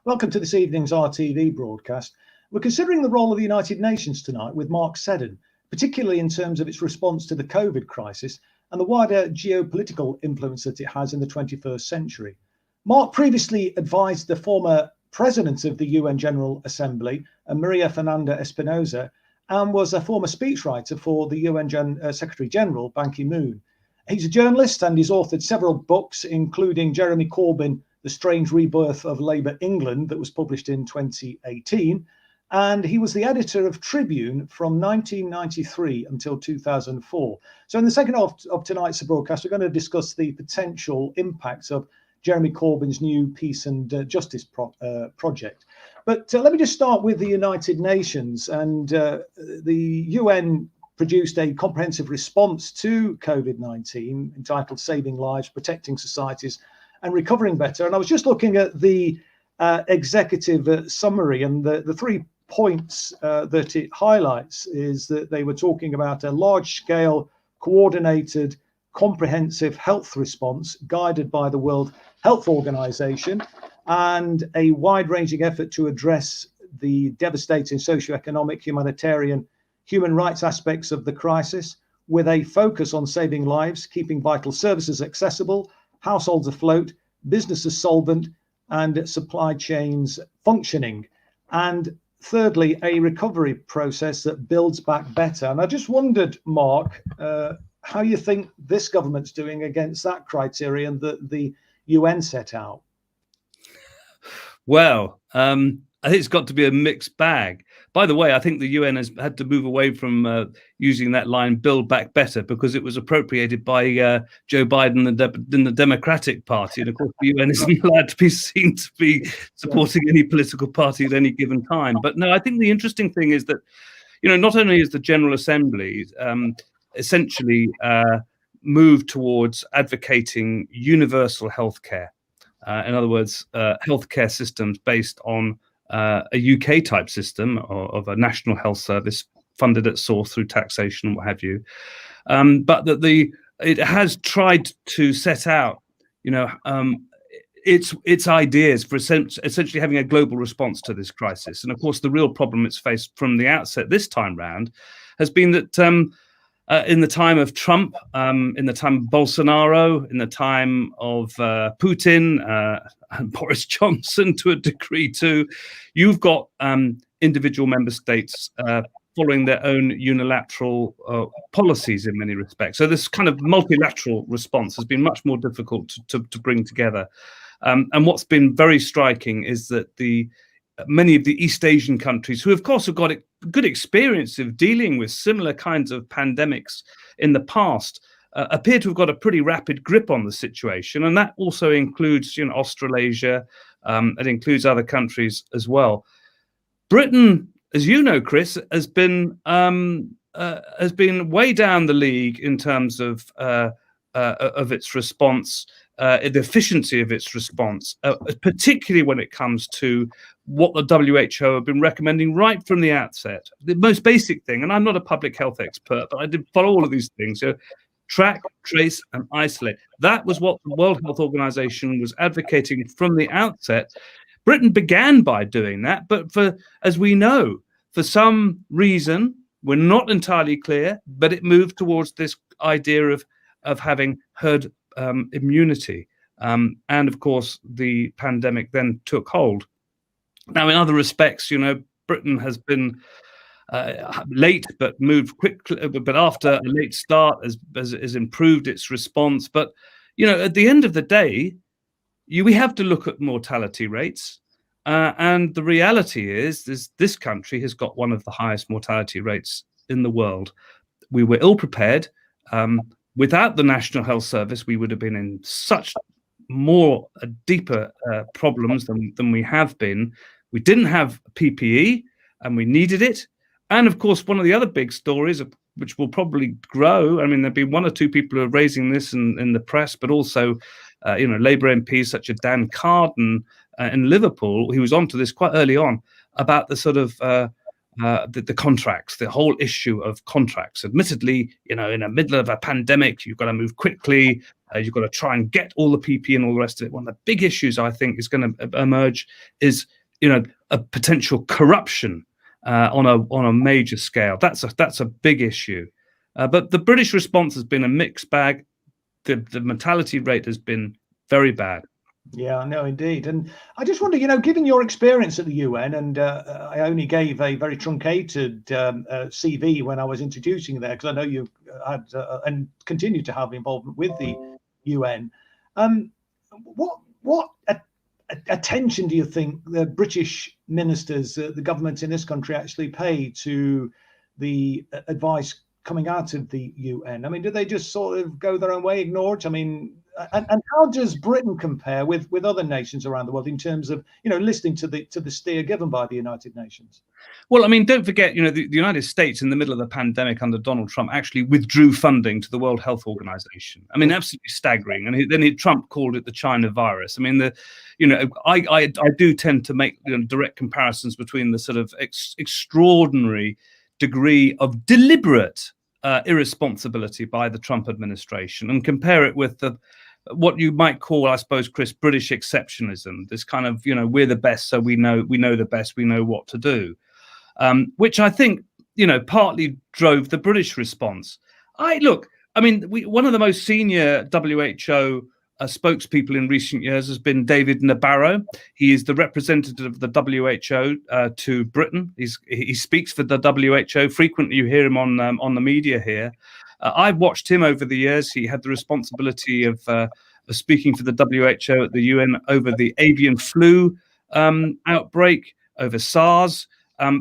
Welcome to this evening's RTV broadcast. We're considering the role of the United Nations tonight with Mark Seddon, particularly in terms of its response to the COVID crisis and the wider geopolitical influence that it has in the 21st century. Mark previously advised the former president of the UN General Assembly, Maria Fernanda Espinosa, and was a former speechwriter for the UN Secretary General, Ban Ki-moon. He's a journalist and he's authored several books, including Jeremy Corbyn, The Strange Rebirth of Labour England, that was published in 2018. And he was the editor of Tribune from 1993 until 2004. So in the second half of tonight's broadcast, we're going to discuss the potential impacts of Jeremy Corbyn's new peace and justice project. But let me just start with the United Nations. And the UN produced a comprehensive response to COVID-19 entitled Saving Lives, Protecting Societies and Recovering Better. And I was just looking at the executive summary, and the 3 points that it highlights is that they were talking about a large-scale, coordinated, comprehensive health response guided by the World Health Organization and a wide-ranging effort to address the devastating socioeconomic, humanitarian, human rights aspects of the crisis, with a focus on saving lives, keeping vital services accessible, households afloat, businesses solvent, and supply chains functioning. And thirdly, a recovery process that builds back better. And I just wondered, Mark, how you think this government's doing against that criterion that the UN set out? Well, I think it's got to be a mixed bag. By the way, I think the UN has had to move away from using that line, build back better, because it was appropriated by Joe Biden and the Democratic Party. And of course, the UN isn't allowed to be seen to be supporting any political party at any given time. But no, I think the interesting thing is that, not only is the General Assembly essentially moved towards advocating universal healthcare. In other words, healthcare systems based on a UK type system of a national health service funded at source through taxation and what have you, but that it has tried to set out, its ideas for essentially having a global response to this crisis. And of course, the real problem it's faced from the outset this time round has been that in the time of Trump, in the time of Bolsonaro, in the time of Putin and Boris Johnson to a degree too, you've got individual member states following their own unilateral policies in many respects. So this kind of multilateral response has been much more difficult to bring together. And what's been very striking is that many of the East Asian countries, who of course have got a good experience of dealing with similar kinds of pandemics in the past, appear to have got a pretty rapid grip on the situation. And that also includes, Australasia. It includes other countries as well. Britain, as you know, Chris, has been way down the league in terms of its response, the efficiency of its response, particularly when it comes to what the WHO have been recommending right from the outset. The most basic thing, and I'm not a public health expert, but I did follow all of these things. So track, trace, and isolate. That was what the World Health Organization was advocating from the outset. Britain began by doing that, but as we know, for some reason, we're not entirely clear, but it moved towards this idea of having herd immunity. And of course, the pandemic then took hold. Now, in other respects, Britain has been late, but moved quickly. But after a late start, has improved its response. But at the end of the day, we have to look at mortality rates, and the reality is this country has got one of the highest mortality rates in the world. We were ill prepared. Without the National Health Service, we would have been in such deeper problems than we have been. We didn't have PPE, and we needed it. And of course, one of the other big stories, which will probably grow, there'll be one or two people who are raising this in the press, but also, Labour MPs such as Dan Carden in Liverpool, who was onto this quite early on about the sort of the contracts, the whole issue of contracts. Admittedly, in the middle of a pandemic, you've got to move quickly. You've got to try and get all the PPE and all the rest of it. One of the big issues I think is going to emerge is, a potential corruption on a major scale. That's a big issue. But the British response has been a mixed bag. The mortality rate has been very bad. Yeah, no, indeed. And I just wonder, given your experience at the UN, and I only gave a very truncated CV when I was introducing there, because I know you had and continue to have involvement with the UN. What attention do you think the British ministers, the government in this country, actually pay to the advice coming out of the UN? I mean, do they just sort of go their own way, ignore it? I mean, and how does Britain compare with other nations around the world in terms of, listening to the steer given by the United Nations? Well, I mean, don't forget, the United States in the middle of the pandemic under Donald Trump actually withdrew funding to the World Health Organization. I mean, absolutely staggering. And then Trump called it the China virus. I mean, I do tend to make direct comparisons between the sort of extraordinary degree of deliberate irresponsibility by the Trump administration and compare it with what you might call, I suppose, Chris, British exceptionalism. This kind of, we're the best, so we know the best, we know what to do, which I think, partly drove the British response. One of the most senior WHO spokespeople in recent years has been David Nabarro. He is the representative of the WHO to Britain. He speaks for the WHO frequently. You hear him on the media here. I've watched him over the years. He had the responsibility of speaking for the WHO at the UN over the avian flu outbreak, over SARS.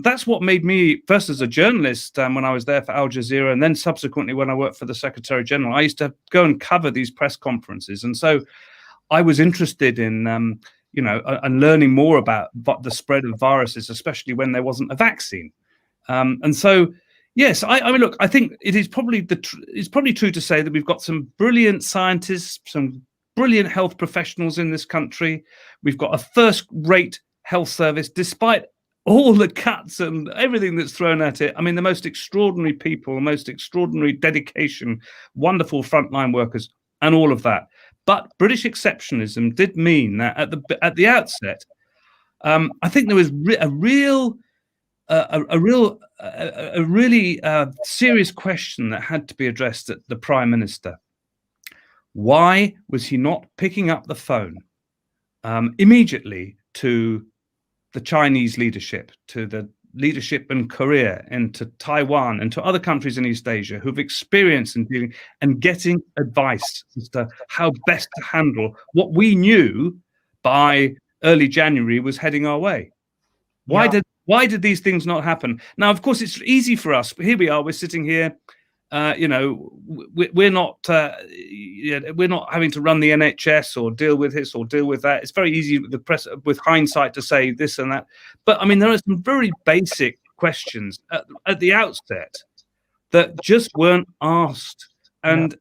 That's what made me, first as a journalist when I was there for Al Jazeera, and then subsequently when I worked for the Secretary General, I used to go and cover these press conferences. And so I was interested in, and learning more about the spread of viruses, especially when there wasn't a vaccine. And so, yes, I mean, look, I think it is probably it's probably true to say that we've got some brilliant scientists, some brilliant health professionals in this country. We've got a first-rate health service, despite all the cuts and everything that's thrown at it. I mean, the most extraordinary people, the most extraordinary dedication, wonderful frontline workers, and all of that. But British exceptionalism did mean that at the outset, I think there was a really serious question that had to be addressed at the Prime Minister. Why was he not picking up the phone immediately to the Chinese leadership, to the leadership in Korea, and to Taiwan, and to other countries in East Asia who've experienced in dealing and getting advice as to how best to handle what we knew by early January was heading our way? Why did these things not happen? Now, of course, it's easy for us. Here we are. We're sitting here. We're not having to run the NHS or deal with this or deal with that. It's very easy with the press, with hindsight, to say this and that. But I mean, there are some very basic questions at the outset that just weren't asked, and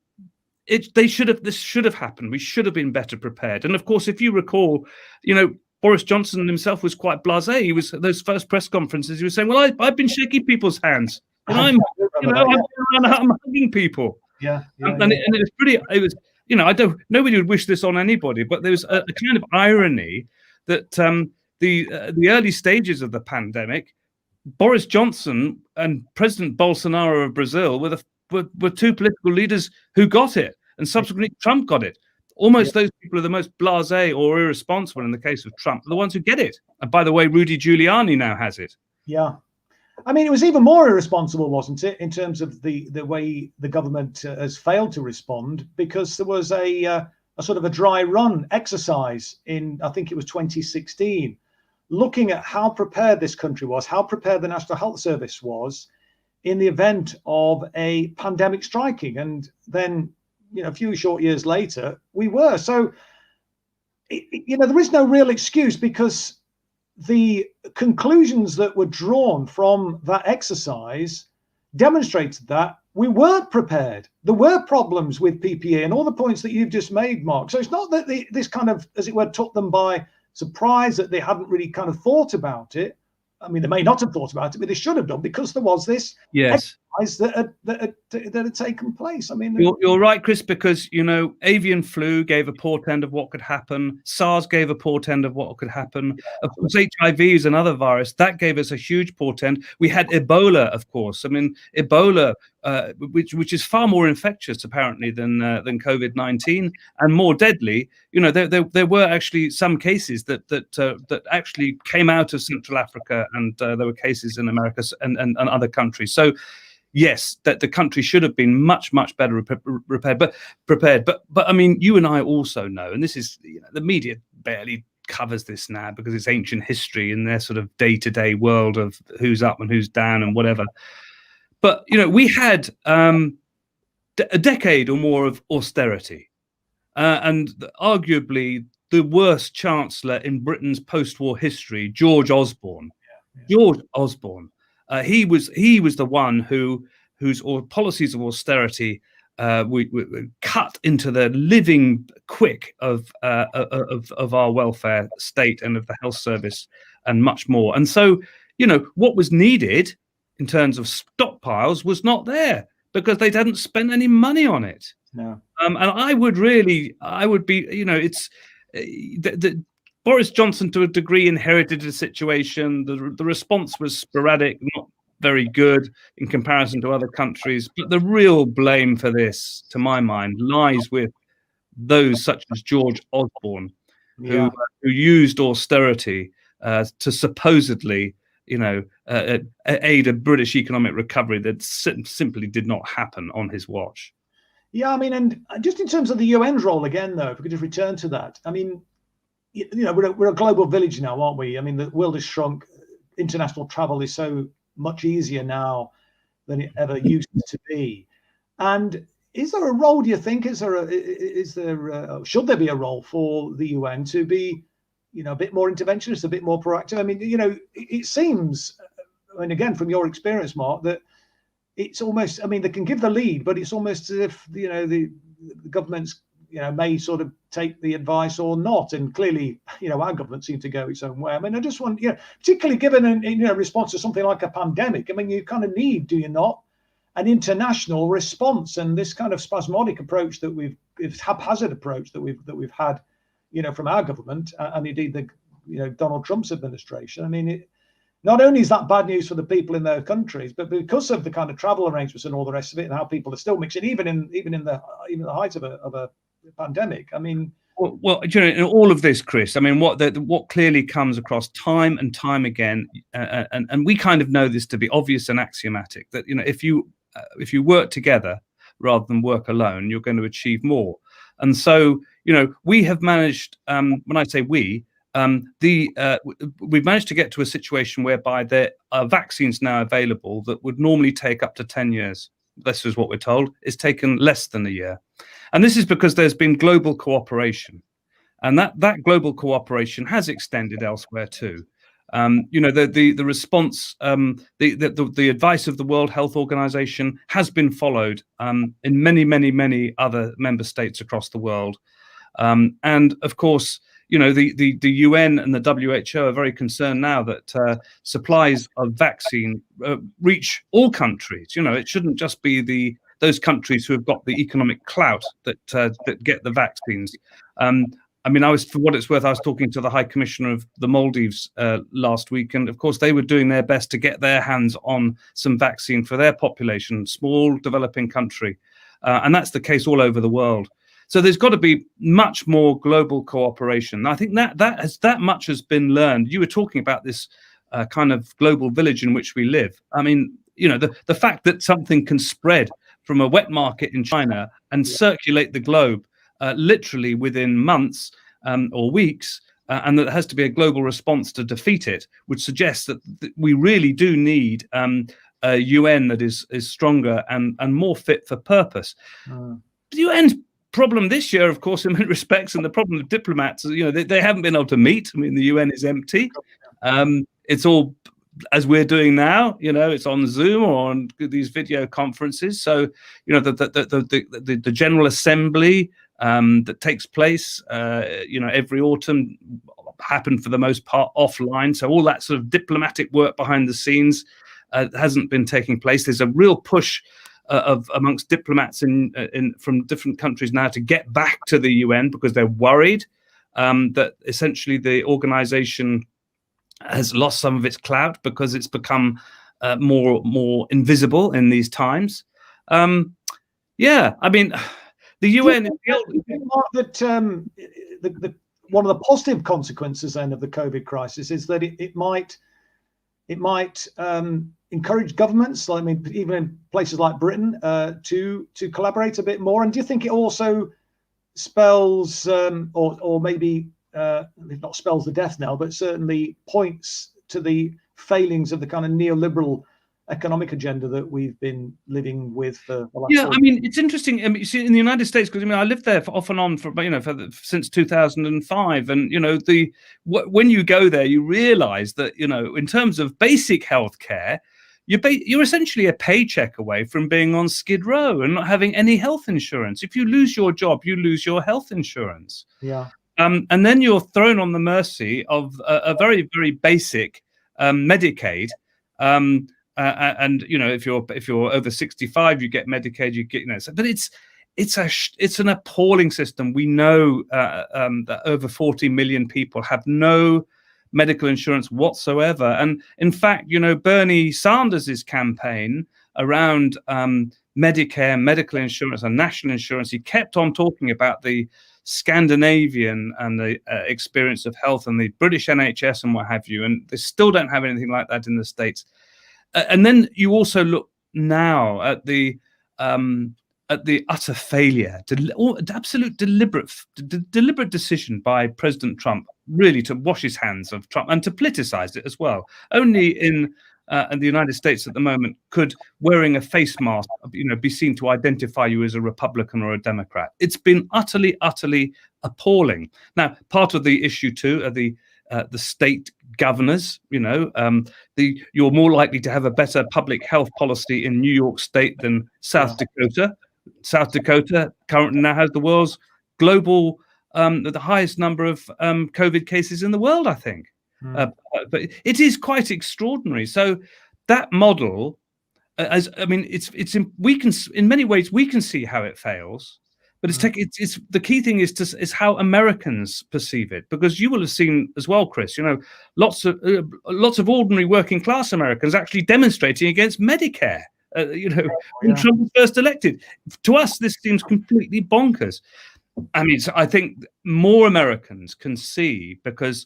this should have happened. We should have been better prepared. And of course, if you recall, Boris Johnson himself was quite blasé. He was, those first press conferences, he was saying, "Well, I've been shaking people's hands. And I'm hugging people." And it was pretty. It was, nobody would wish this on anybody, but there was a kind of irony that the early stages of the pandemic, Boris Johnson and President Bolsonaro of Brazil were two political leaders who got it, and subsequently Trump got it. Almost those people are the most blasé or irresponsible in the case of Trump, the ones who get it. And by the way, Rudy Giuliani now has it. Yeah. I mean, it was even more irresponsible, wasn't it, in terms of the way the government has failed to respond, because there was a sort of a dry run exercise in, I think it was 2016, looking at how prepared this country was, how prepared the National Health Service was in the event of a pandemic striking. And then, a few short years later, we were. So, there is no real excuse, because the conclusions that were drawn from that exercise demonstrated that we weren't prepared. There were problems with PPE and all the points that you've just made, Mark. So it's not that this kind of, as it were, took them by surprise, that they hadn't really kind of thought about it. I mean, they may not have thought about it, but they should have done, because there was this that had taken place. I mean, you're right, Chris, because avian flu gave a portend of what could happen. SARS gave a portend of what could happen. Of course, HIV is another virus that gave us a huge portend. We had Ebola, of course. I mean, Ebola, which is far more infectious apparently than COVID-19 and more deadly. There were actually some cases that actually came out of Central Africa, and there were cases in America and other countries. So yes, that the country should have been much better prepared. But I mean, you and I also know, and this is the media barely covers this now because it's ancient history in their sort of day-to-day world of who's up and who's down and whatever. But we had a decade or more of austerity, and arguably the worst chancellor in Britain's post-war history, George Osborne. George Osborne. He was the one whose policies of austerity we cut into the living quick of our welfare state and of the health service and much more. And so, what was needed in terms of stockpiles was not there because they hadn't spent any money on it. No. And I would be, it's Boris Johnson, to a degree, inherited a situation. The response was sporadic, not very good in comparison to other countries. But the real blame for this, to my mind, lies with those such as George Osborne, who used austerity to supposedly, aid a British economic recovery that simply did not happen on his watch. Yeah, I mean, and just in terms of the UN's role again, though, if we could just return to that, I mean, we're a global village now, aren't we? I mean, the world has shrunk. International travel is so much easier now than it ever used to be. And is there a role, do you think? Should there be a role for the UN to be, a bit more interventionist, a bit more proactive? I mean, it seems, and again, from your experience, Mark, that it's almost, I mean, they can give the lead, but it's almost as if, the governments, may sort of take the advice or not. And clearly, our government seemed to go its own way. I mean, I just want, particularly given a response to something like a pandemic, I mean, you kind of need, do you not, an international response? And this kind of spasmodic approach that haphazard approach that we've had, from our government and indeed the, Donald Trump's administration. I mean, not only is that bad news for the people in their countries, but because of the kind of travel arrangements and all the rest of it, and how people are still mixing, even in the height of a pandemic. I mean, well, in all of this, Chris, I mean, what clearly comes across time and time again, and we kind of know this to be obvious and axiomatic, that if you work together rather than work alone, you're going to achieve more. And so, we have managed. When I say we, we've managed to get to a situation whereby there are vaccines now available that would normally take up to 10 years. This is what we're told. It's taken less than a year. And this is because there's been global cooperation. And that global cooperation has extended elsewhere too. The response, the advice of the World Health Organization has been followed in many other member states across the world. And of course, the UN and the WHO are very concerned now that supplies of vaccine reach all countries. It shouldn't just be those countries who have got the economic clout that get the vaccines. I mean, for what it's worth, I was talking to the High Commissioner of the Maldives last week, and of course they were doing their best to get their hands on some vaccine for their population, small developing country, and that's the case all over the world. So there's got to be much more global cooperation. I think that much has been learned. You were talking about this kind of global village in which we live. I mean, the fact that something can spread from a wet market in China and circulate the globe literally within months or weeks, and that there has to be a global response to defeat it, would suggest that we really do need a UN that is stronger and more fit for purpose. The UN's problem this year, of course, in many respects, and the problem of diplomats, they haven't been able to meet. I mean, the UN is empty. It's all as we're doing now. It's on Zoom or on these video conferences. So, the General Assembly that takes place, every autumn happened for the most part offline. So all that sort of diplomatic work behind the scenes hasn't been taking place. There's a real push amongst diplomats from different countries now to get back to the UN because they're worried that essentially the organization has lost some of its clout because it's become more invisible in these times. Yeah, I mean, the UN. That one of the positive consequences then of the COVID crisis is that it might encourage governments, I mean, even in places like Britain, to collaborate a bit more. And do you think it also spells, or maybe not spells the death knell, but certainly points to the failings of the kind of neoliberal economic agenda that we've been living with for the last years? I mean, it's interesting. I mean, you see, in the United States, because I mean, I lived there off and on since 2005, and when you go there, you realise that in terms of basic healthcare, you're essentially a paycheck away from being on Skid Row and not having any health insurance. If you lose your job, you lose your health insurance. Yeah. And then you're thrown on the mercy of a very, very basic Medicaid. And if you're over 65, you get Medicaid. You get but it's an appalling system. We know that over 40 million people have no medical insurance whatsoever. And in fact, Bernie Sanders's campaign around Medicare, medical insurance, and national insurance, he kept on talking about the Scandinavian and the experience of health and the British NHS and what have you. And they still don't have anything like that in the States. And then you also look now at the utter failure, absolute deliberate decision by President Trump, really to wash his hands of Trump and to politicize it as well. Only in the United States at the moment could wearing a face mask, be seen to identify you as a Republican or a Democrat. It's been utterly appalling. Now, part of the issue too are the state governors. You're more likely to have a better public health policy in New York State than South Dakota. South Dakota currently now has the world's the highest number of COVID cases in the world, I think. But it is quite extraordinary. So that model, we can in many ways we can see how it fails. But it's the key thing is how Americans perceive it, because you will have seen as well, Chris. Lots of ordinary working class Americans actually demonstrating against Medicare. When Trump was first elected, to us this seems completely bonkers. I mean, I think more Americans can see, because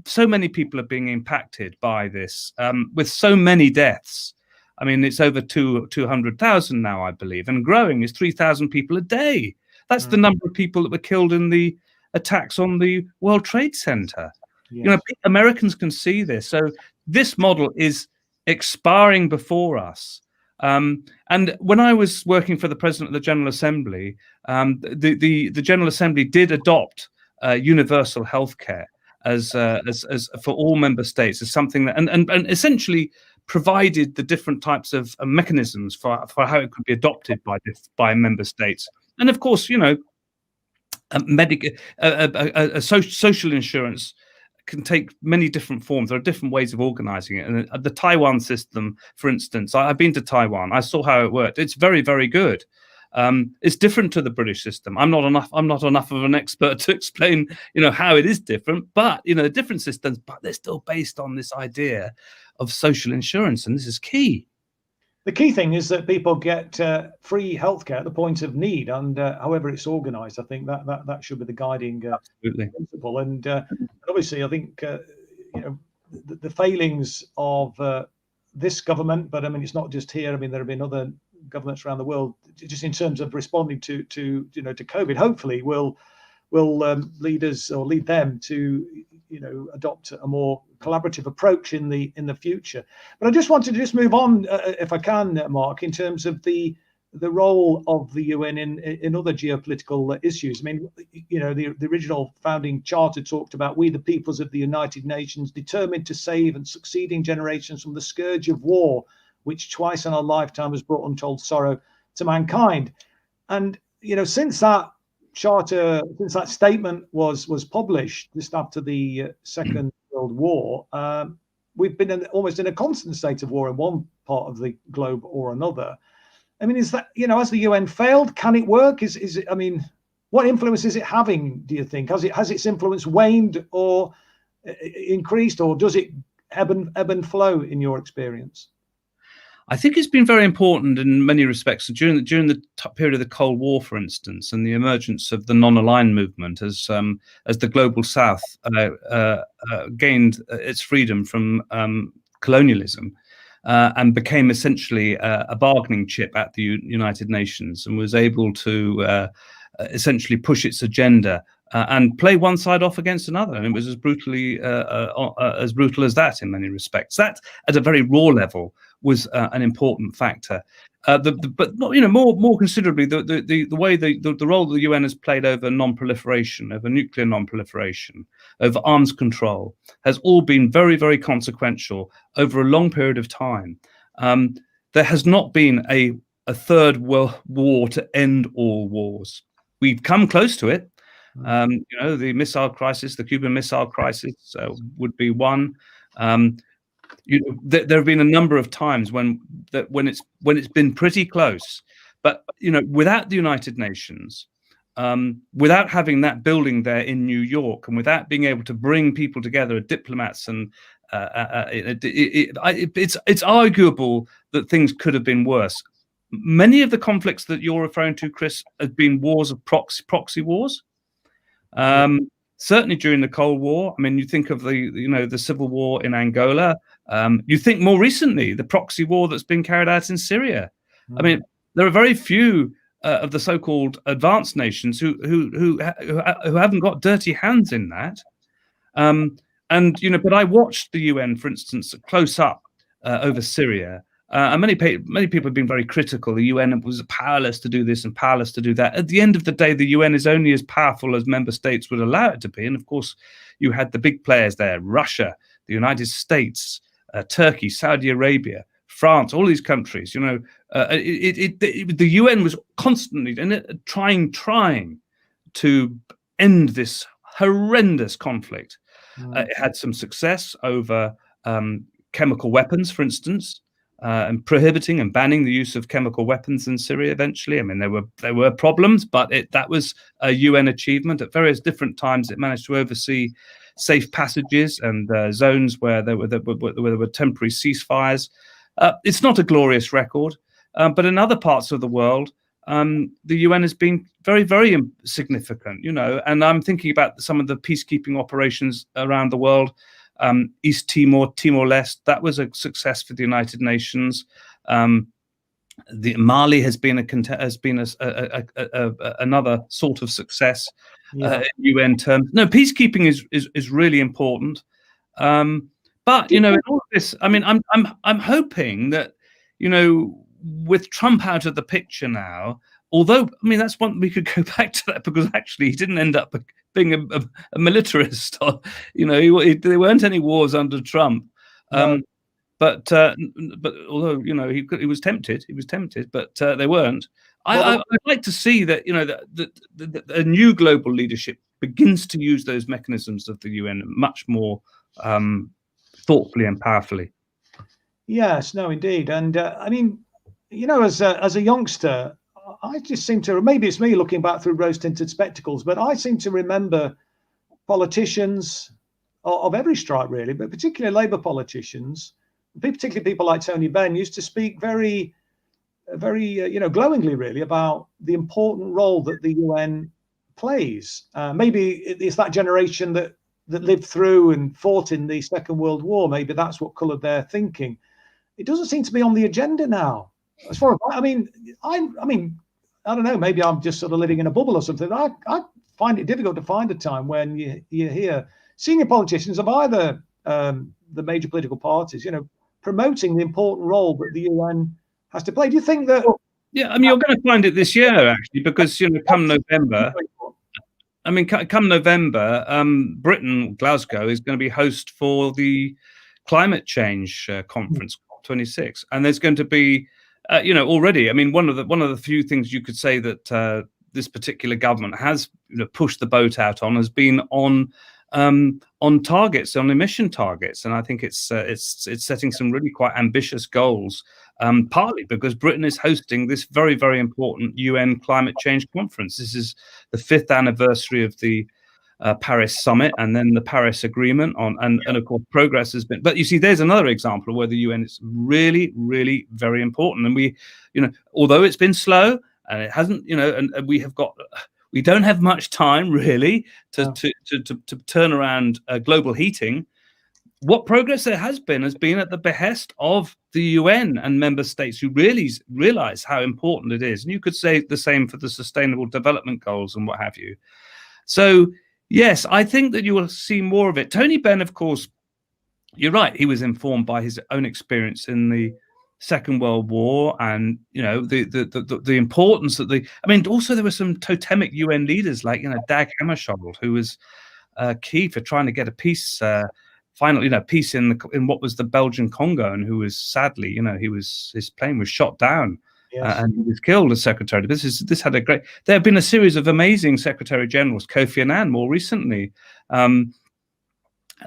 so many people are being impacted by this, with so many deaths. I mean, it's over 200,000 now, I believe, and growing. Is 3,000 people a day. That's the number of people that were killed in the attacks on the World Trade Center. Yes. Americans can see this. So this model is expiring before us. And when I was working for the President of the General Assembly, the General Assembly did adopt universal healthcare as for all member states, as something that and essentially provided the different types of mechanisms for how it could be adopted by member states. And of course, social insurance can take many different forms. There are different ways of organizing it. And the Taiwan system, for instance, I've been to Taiwan. I saw how it worked. It's very, very good. It's different to the British system. I'm not enough of an expert to explain, how it is different, but, different systems, but they're still based on this idea of social insurance. And this is key. The key thing is that people get free healthcare at the point of need, and however it's organised, I think that should be the guiding principle. And obviously, I think the failings of this government, but I mean, it's not just here. I mean, there have been other governments around the world, just in terms of responding to COVID. Hopefully, will lead us or lead them to adopt a more collaborative approach in the future. But I just wanted to move on, if I can, Mark, in terms of the role of the UN in other geopolitical issues. I mean, the original founding charter talked about we the peoples of the United Nations, determined to save and succeeding generations from the scourge of war, which twice in our lifetime has brought untold sorrow to mankind. And since that charter, since that statement was published just after the Second World War, we've been almost in a constant state of war in one part of the globe or another. I mean, is that, has the UN failed? Can it work? Is it? I mean, what influence is it having? Do you think has its influence waned or increased, or does it ebb and flow in your experience? I think it's been very important in many respects during the period of the Cold War, for instance, and the emergence of the non-aligned movement as the global South gained its freedom from colonialism and became essentially a bargaining chip at the United Nations, and was able to essentially push its agenda and play one side off against another. And it was as brutal as that in many respects. That, at a very raw level, was an important factor. But more considerably, the way the role the UN has played over non-proliferation, over nuclear non-proliferation, over arms control, has all been very, very consequential over a long period of time. There has not been a third world war to end all wars. We've come close to it. The missile crisis, the Cuban Missile Crisis would be one. There have been a number of times when it's been pretty close, but without the United Nations, without having that building there in New York, and without being able to bring people together, diplomats, and it's arguable that things could have been worse. Many of the conflicts that you're referring to, Chris, have been wars of proxy wars. Certainly during the Cold War. I mean, you think of the civil war in Angola. You think more recently the proxy war that's been carried out in Syria. I mean, there are very few of the so-called advanced nations who haven't got dirty hands in that. But I watched the UN, for instance, close up over Syria. And many people have been very critical. The UN was powerless to do this and powerless to do that. At the end of the day, the UN is only as powerful as member states would allow it to be. And of course, you had the big players there: Russia, the United States, Turkey, Saudi Arabia, France, all these countries. The UN was constantly trying to end this horrendous conflict. It had some success over chemical weapons, for instance. And prohibiting and banning the use of chemical weapons in Syria eventually. I mean, there were problems, but that was a UN achievement. At various different times, it managed to oversee safe passages and zones where there were temporary ceasefires. It's not a glorious record, but in other parts of the world, the UN has been very, very significant. And I'm thinking about some of the peacekeeping operations around the world. East Timor, Timor-Leste, that was a success for the United Nations. The Mali has been another sort of success in UN terms. No, peacekeeping is really important. But in all of this, I mean, I'm hoping that with Trump out of the picture now, although I mean that's one we could go back to that, because actually he didn't end up being a militarist. Or, there weren't any wars under Trump. No. But although he was tempted, but they weren't. I'd like to see that that a new global leadership begins to use those mechanisms of the UN much more thoughtfully and powerfully. Yes, no, indeed, and I mean, as a youngster, I just seem to, maybe it's me looking back through rose-tinted spectacles, but I seem to remember politicians of every stripe, really, but particularly Labour politicians, particularly people like Tony Benn, used to speak very, very, glowingly, really, about the important role that the UN plays. Maybe it's that generation that lived through and fought in the Second World War. Maybe that's what coloured their thinking. It doesn't seem to be on the agenda now. As far as I mean, I don't know. Maybe I'm just sort of living in a bubble or something. I find it difficult to find a time when you hear senior politicians of either the major political parties, promoting the important role that the UN has to play. Do you think that? Yeah, I mean, you're going to find it this year actually, because come November. I mean, come November, Britain, Glasgow, is going to be host for the climate change conference, COP26, and there's going to be. Already, I mean, one of the few things you could say that this particular government has pushed the boat out on has been on on targets, on emission targets, and I think it's setting some really quite ambitious goals. Partly because Britain is hosting this very, very important UN climate change conference. This is the 5th anniversary of the Paris summit, and then the Paris Agreement and of course progress has been. But you see, there's another example where the UN is really, really very important. And we, although it's been slow and it hasn't, and we don't have much time really to turn around global heating. What progress there has been at the behest of the UN and member states who really realize how important it is. And you could say the same for the Sustainable Development Goals and what have you. So, yes, I think that you will see more of it. Tony Benn, of course, you're right. He was informed by his own experience in the Second World War, and the importance that also there were some totemic UN leaders like Dag Hammarskjöld, who was key for trying to get a peace. Finally, peace in what was the Belgian Congo, and who was sadly, his plane was shot down. Yes. And he was killed as Secretary. This had there have been a series of amazing Secretary Generals. Kofi Annan, more recently,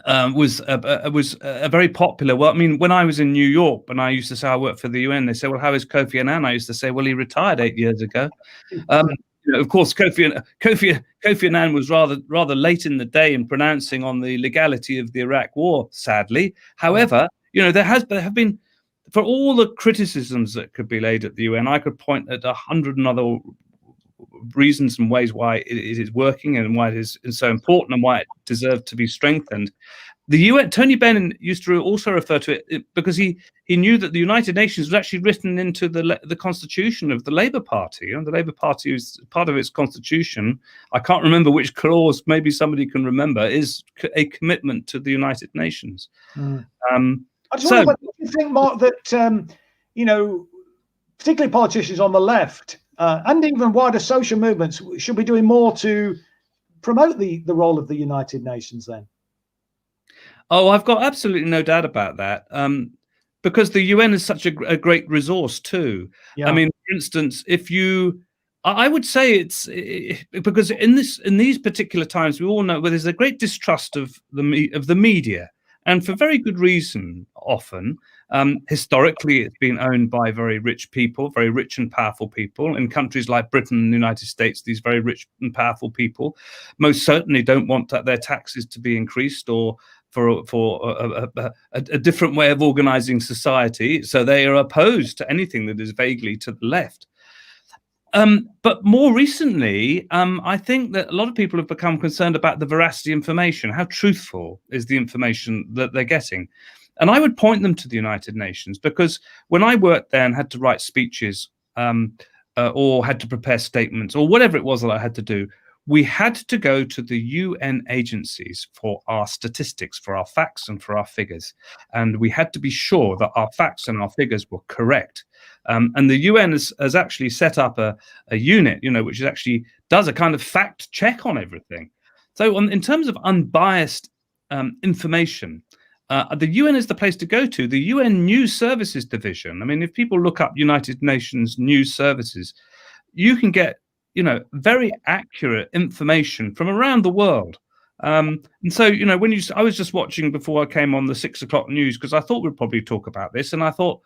was a very popular. Well, I mean, when I was in New York, when I used to say I worked for the UN, they say, "Well, how is Kofi Annan?" I used to say, "Well, he retired 8 years ago." Of course, Kofi Annan was rather late in the day in pronouncing on the legality of the Iraq War. Sadly, however, there have been, for all the criticisms that could be laid at the UN, I could point at 100 and other reasons and ways why it is working and why it is so important and why it deserves to be strengthened. The UN, Tony Benn used to also refer to it because he knew that the United Nations was actually written into the constitution of the Labour Party. The Labour Party is part of its constitution. I can't remember which clause. Maybe somebody can remember. Is a commitment to the United Nations. I just wonder, do you think, Mark, that particularly politicians on the left and even wider social movements should be doing more to promote the role of the United Nations then? Oh, I've got absolutely no doubt about that, because the UN is such a great resource too. Yeah. I mean, for instance, I would say because in these particular times, we all know there's a great distrust of the media, and for very good reason. Often, historically, it's been owned by very rich people, very rich and powerful people. In countries like Britain and the United States, these very rich and powerful people most certainly don't want their taxes to be increased or for a different way of organizing society. So they are opposed to anything that is vaguely to the left. But more recently, I think that a lot of people have become concerned about the veracity of information. How truthful is the information that they're getting? And I would point them to the United Nations, because when I worked there and had to write speeches or had to prepare statements or whatever it was that I had to do, we had to go to the UN agencies for our statistics, for our facts and for our figures. And we had to be sure that our facts and our figures were correct. And the UN has actually set up a unit, which actually does a kind of fact check on everything. So in terms of unbiased information, the UN is the place to go to. The UN News Services Division. I mean, if people look up United Nations News Services, you can get very accurate information from around the world. And so, I was just watching before I came on the 6 o'clock news, because I thought we'd probably talk about this. And I thought,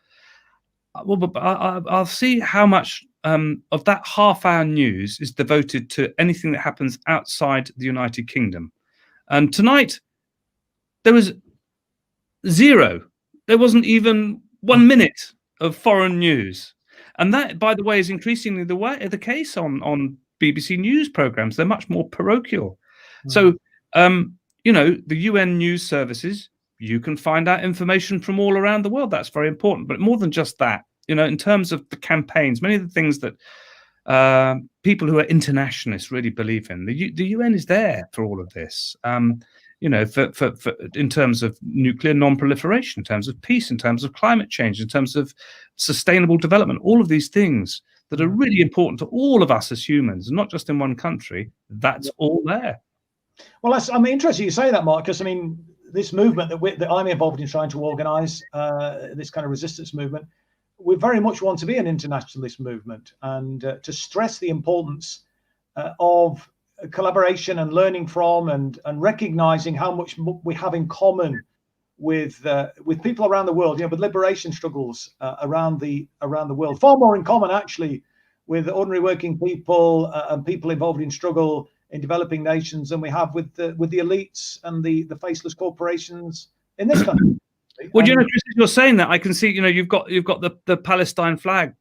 well, but I'll see how much of that half-hour news is devoted to anything that happens outside the United Kingdom. And tonight, there was zero. There wasn't even 1 minute of foreign news. And that, by the way, is increasingly the case on BBC News programs. They're much more parochial. So, the UN News Services, you can find out information from all around the world. That's very important. But more than just that, in terms of the campaigns, many of the things that people who are internationalists really believe in, the UN is there for all of this. For in terms of nuclear non-proliferation, in terms of peace, in terms of climate change, in terms of sustainable development, all of these things that are really important to all of us as humans, not just in one country, that's all there. Well, I'm interested you say that, Mark, because I mean, this movement that I'm involved in trying to organise, this kind of resistance movement, we very much want to be an internationalist movement, and to stress the importance of collaboration and learning from, and recognizing how much we have in common with people around the world, with liberation struggles around the world. Far more in common actually with ordinary working people and people involved in struggle in developing nations than we have with the elites and the faceless corporations in this country. Well, Chris, as you're saying that, I can see, you've got the Palestine flag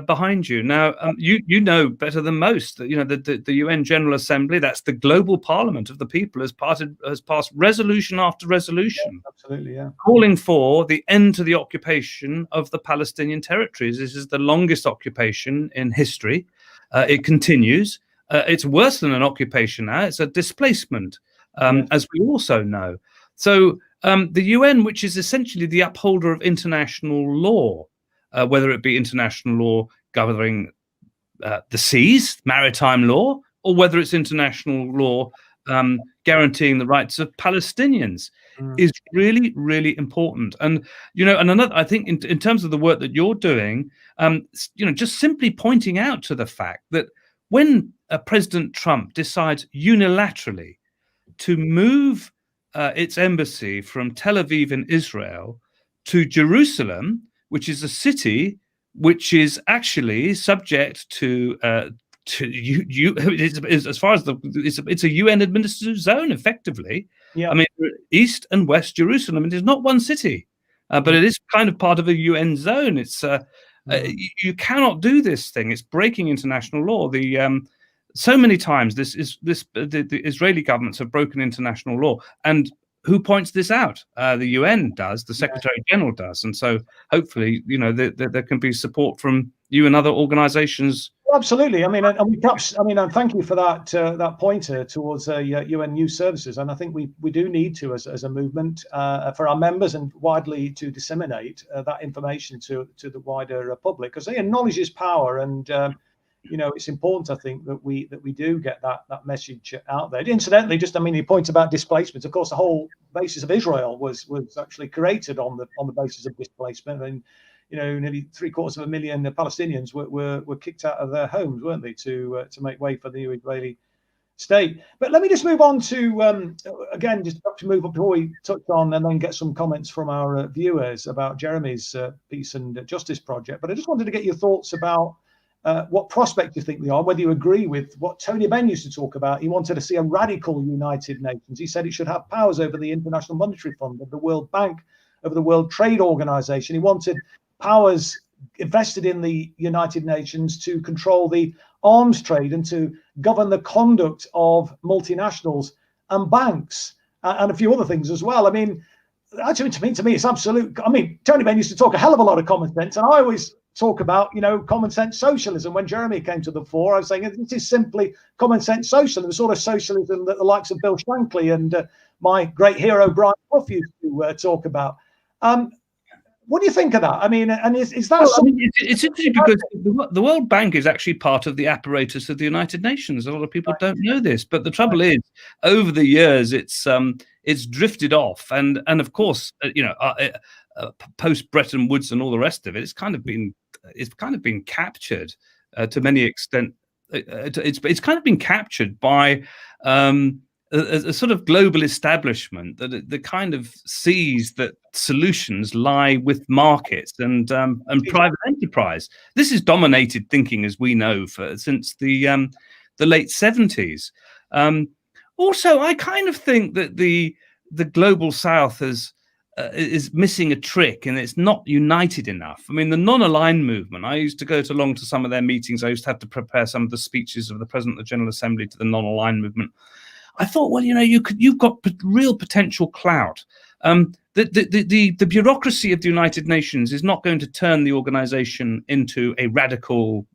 behind you. Now, you know better than most that, the UN General Assembly, that's the global parliament of the people, has passed resolution after resolution, absolutely, calling for the end to the occupation of the Palestinian territories. This is the longest occupation in history. It continues. It's worse than an occupation now. It's a displacement, as we also know. So the UN, which is essentially the upholder of international law, whether it be international law governing the seas, maritime law, or whether it's international law guaranteeing the rights of Palestinians, is really, really important. And and another, I think, in terms of the work that you're doing, just simply pointing out to the fact that when President Trump decides unilaterally to move its embassy from Tel Aviv in Israel to Jerusalem, which is a city which is actually subject to as far as it's a UN administrative zone, effectively. I mean, East and West Jerusalem. It is not one city, but it is kind of part of a UN zone. It's you cannot do this thing. It's breaking international law. So many times the Israeli governments have broken international law, and who points this out? The UN does, the Secretary General does, and so hopefully, there can be support from you and other organisations. Absolutely. I mean, and thank you for that pointer towards UN News Services, and I think we do need to, as a movement, for our members and widely to disseminate that information to the wider public, because knowledge is power, and it's important, I think, that we do get that message out there. Incidentally, the point about displacement, of course, the whole basis of Israel was actually created on the basis of displacement, and nearly 750,000 Palestinians were kicked out of their homes, weren't they, to make way for the new Israeli state. But let me just move on to again, just to move up before we touch on and then get some comments from our viewers about Jeremy's Peace and Justice project. But I just wanted to get your thoughts about what prospect you think they are, whether you agree with what Tony Benn used to talk about. He wanted to see a radical United Nations. He said it should have powers over the International Monetary Fund, over the World Bank, over the World Trade Organization. He wanted powers invested in the United Nations to control the arms trade and to govern the conduct of multinationals and banks and a few other things as well. I mean, actually, to me, it's absolute. I mean, Tony Benn used to talk a hell of a lot of common sense, and I always talk about, common sense socialism. When Jeremy came to the fore, I was saying this is simply common sense socialism, the sort of socialism that the likes of Bill Shankly and my great hero Brian Clough used to talk about. What do you think of that? I mean, and is that? Well, I mean, it's interesting because the World Bank is actually part of the apparatus of the United Nations. A lot of people don't know this, but the trouble is, over the years, it's drifted off, and of course, post Bretton Woods and all the rest of it, it's kind of been captured to many extent. It's kind of been captured by a sort of global establishment that kind of sees that solutions lie with markets and private enterprise. This is dominated thinking, as we know, since the late 70s. Also, I kind of think that the global South is missing a trick, and it's not united enough. I mean, the non-aligned movement, I used to go along to some of their meetings. I used to have to prepare some of the speeches of the President of the General Assembly to the non-aligned movement. I thought, well, you've got real potential clout. The bureaucracy of the United Nations is not going to turn the organization into a radical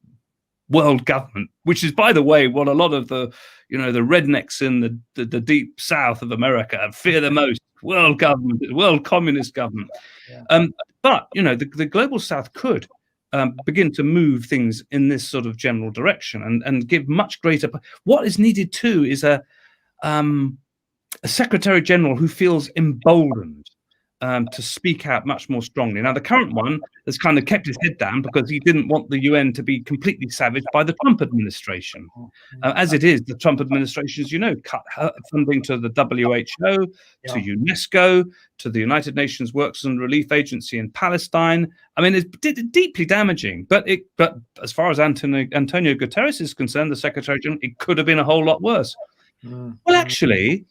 world government, which is, by the way, what a lot of the rednecks in the deep south of America fear the most. World government, world communist government. Yeah. But the global South could begin to move things in this sort of general direction and give much greater. What is needed too is a Secretary General who feels emboldened to speak out much more strongly. Now, the current one has kind of kept his head down because he didn't want the UN to be completely savaged by the Trump administration. As it is, the Trump administration, as you know, cut funding to the WHO, to UNESCO, to the United Nations Works and Relief Agency in Palestine. I mean, it's deeply damaging. But as far as Antonio Guterres is concerned, the Secretary General, it could have been a whole lot worse. Well, actually,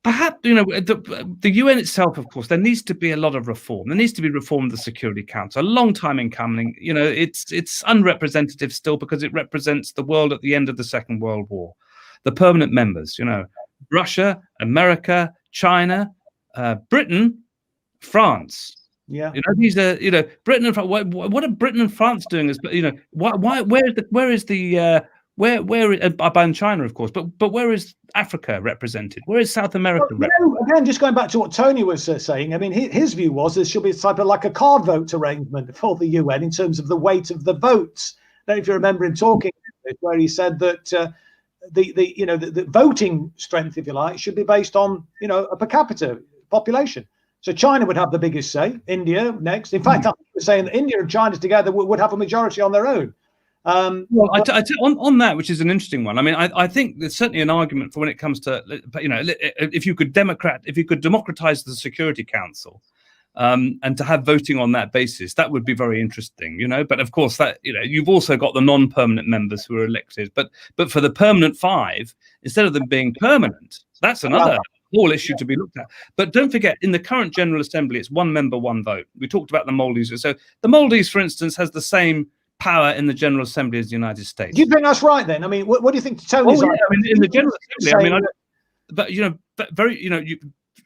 perhaps, the UN itself, of course, there needs to be a lot of reform. There needs to be reform of the Security Council. A long time in coming. It's unrepresentative still because it represents the world at the end of the Second World War. The permanent members, Russia, America, China, Britain, France. Yeah. These are, Britain and France. What are Britain and France doing? Where is China, of course, but where is Africa represented? Where is South America represented? Again, just going back to what Tony was saying, I mean, his view was there should be a type of like a card vote arrangement for the UN in terms of the weight of the votes. I don't know if you remember him talking, where he said that the voting strength, if you like, should be based on a per capita population. So China would have the biggest say, India next. In fact, I was saying that India and China together would have a majority on their own. Well, on that, which is an interesting one. I mean, I think there's certainly an argument for when it comes to, if you could democratize the Security Council, and to have voting on that basis, that would be very interesting, But of course, that you've also got the non-permanent members who are elected. But for the permanent 5, instead of them being permanent, that's another whole issue to be looked at. But don't forget, in the current General Assembly, it's 1 member, 1 vote. We talked about the Maldives. So the Maldives, for instance, has the same power in the General Assembly as the United States. Do you think that's right then? I mean, what do you think Tony's I mean, in the General Assembly,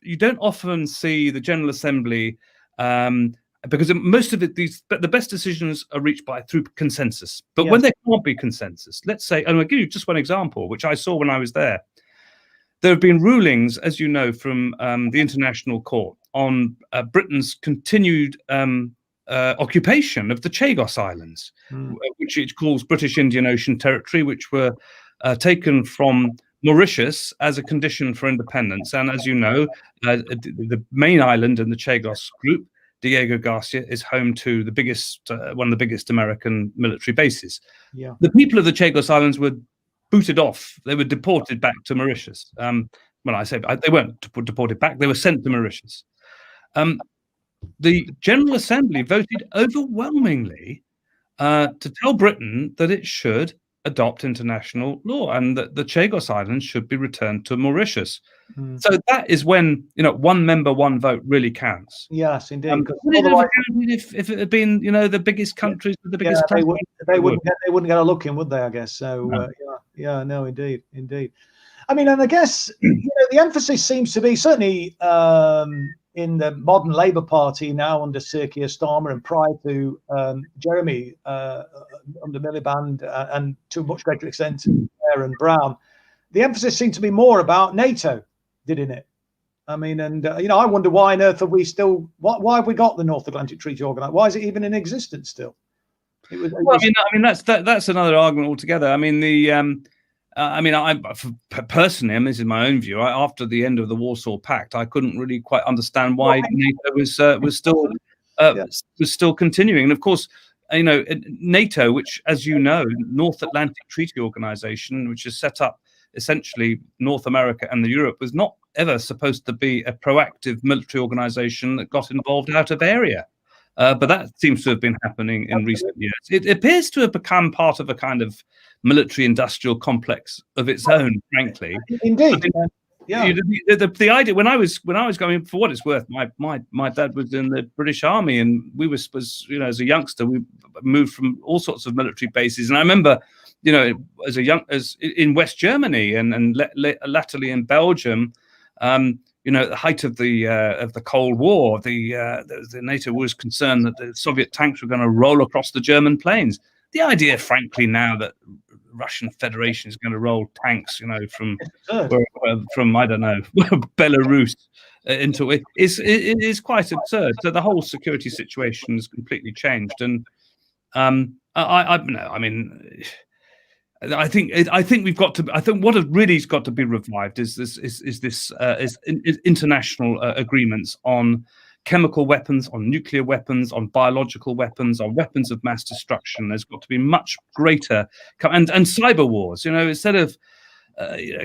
you don't often see the General Assembly because most of the best decisions are reached through consensus. But when there can't be consensus, let's say, and I'll give you just one example, which I saw when I was there. There have been rulings, as you know, from the International Court on Britain's continued occupation of the Chagos Islands, which it calls British Indian Ocean Territory, which were taken from Mauritius as a condition for independence. And as you know, the main island in the Chagos group, Diego Garcia, is home to one of the biggest American military bases. Yeah. The people of the Chagos Islands were booted off. They were deported back to Mauritius. When I say they weren't deported back, they were sent to Mauritius. The General Assembly voted overwhelmingly to tell Britain that it should adopt international law and that the Chagos Islands should be returned to Mauritius. So that is when 1 member, 1 vote really counts. Yes, indeed. If it had been the biggest countries with the biggest, they wouldn't get a look in, would they? I guess so. No. Indeed. I mean, and I guess the emphasis seems to be certainly in the modern Labour Party now under Sir Keir Starmer and prior to Jeremy under Miliband and to a much greater extent Blair and Brown, the emphasis seemed to be more about NATO, didn't it? I mean, and I wonder why on earth have we still? Why have we got the North Atlantic Treaty Organization? Why is it even in existence still? That's another argument altogether. I mean, I personally, and this is my own view, after the end of the Warsaw Pact, I couldn't really quite understand why NATO was still continuing. And of course, NATO, which, as you know, North Atlantic Treaty Organization, which is set up essentially North America and Europe, was not ever supposed to be a proactive military organization that got involved out of area. But that seems to have been happening in recent years. It appears to have become part of a kind of military industrial complex of its own, frankly. Indeed. The idea when I was going, for what it's worth, my dad was in the British Army, and we was as a youngster, we moved from all sorts of military bases. And I remember, as in West Germany and latterly in Belgium, at the height of the Cold War, the NATO was concerned that the Soviet tanks were going to roll across the German plains. The idea, frankly, now that Russian Federation is going to roll tanks, from I don't know, Belarus into it is quite absurd. So the whole security situation has completely changed, and I think we've got to. I think what has really got to be revived is international agreements on chemical weapons, on nuclear weapons, on biological weapons, on weapons of mass destruction. There's got to be much greater and cyber wars. Instead of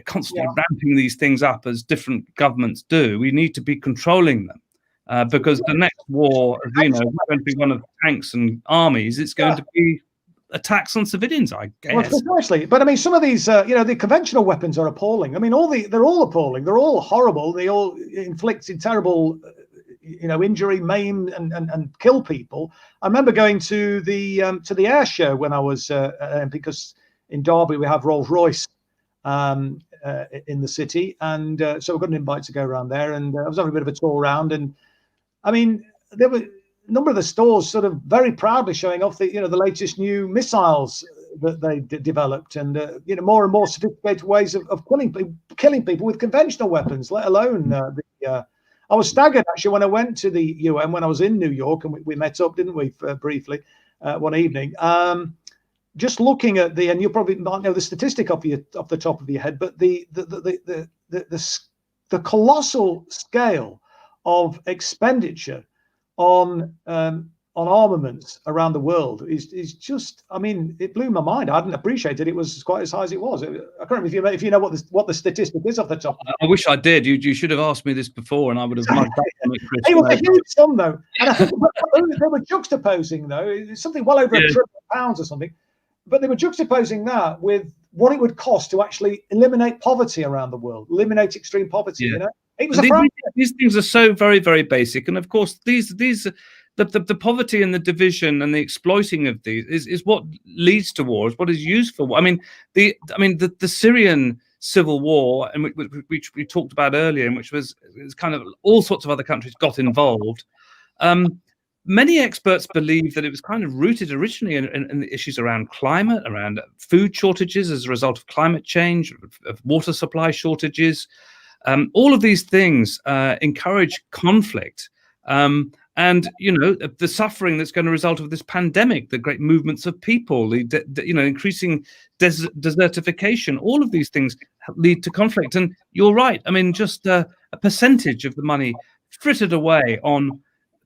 constantly ramping these things up as different governments do, we need to be controlling them, because the next war, is going to be one of tanks and armies. It's going to be attacks on civilians, I guess. Well, precisely. But I mean, some of these, the conventional weapons are appalling. I mean, they're all appalling. They're all horrible. They all inflict terrible, injury, maim, and kill people. I remember going to the air show when I was because in Derby we have Rolls-Royce in the city, and so we got an invite to go around there, and I was having a bit of a tour around, and I mean, there were a number of the stores sort of very proudly showing off the latest new missiles that they developed, and more and more sophisticated ways of killing people with conventional weapons, let alone I was staggered actually when I went to the UN when I was in New York, and we met up, didn't we, briefly one evening. Just looking at and you probably might know the statistic off the top of your head, but the colossal scale of expenditure on armaments around the world is just, I mean, it blew my mind. I didn't appreciate it. It was quite as high as it was. I can't remember if you know what the statistic is off the top. I wish I did. You should have asked me this before, and I would have mugged up on it, Chris. It was a huge sum, though. And I think they were juxtaposing, though, it's something well over £1 trillion or something. But they were juxtaposing that with what it would cost to actually eliminate poverty around the world, eliminate extreme poverty. It was these things are so very, very basic, and of course, the poverty and the division and the exploiting of these is what leads to wars. What is used for war. I mean, the Syrian civil war, and which we talked about earlier, and which was kind of all sorts of other countries got involved. Many experts believe that it was kind of rooted originally in the issues around climate, around food shortages as a result of climate change, of water supply shortages. All of these things encourage conflict. And, the suffering that's going to result of this pandemic, the great movements of people, increasing desertification, all of these things lead to conflict. And you're right. I mean, just a percentage of the money frittered away on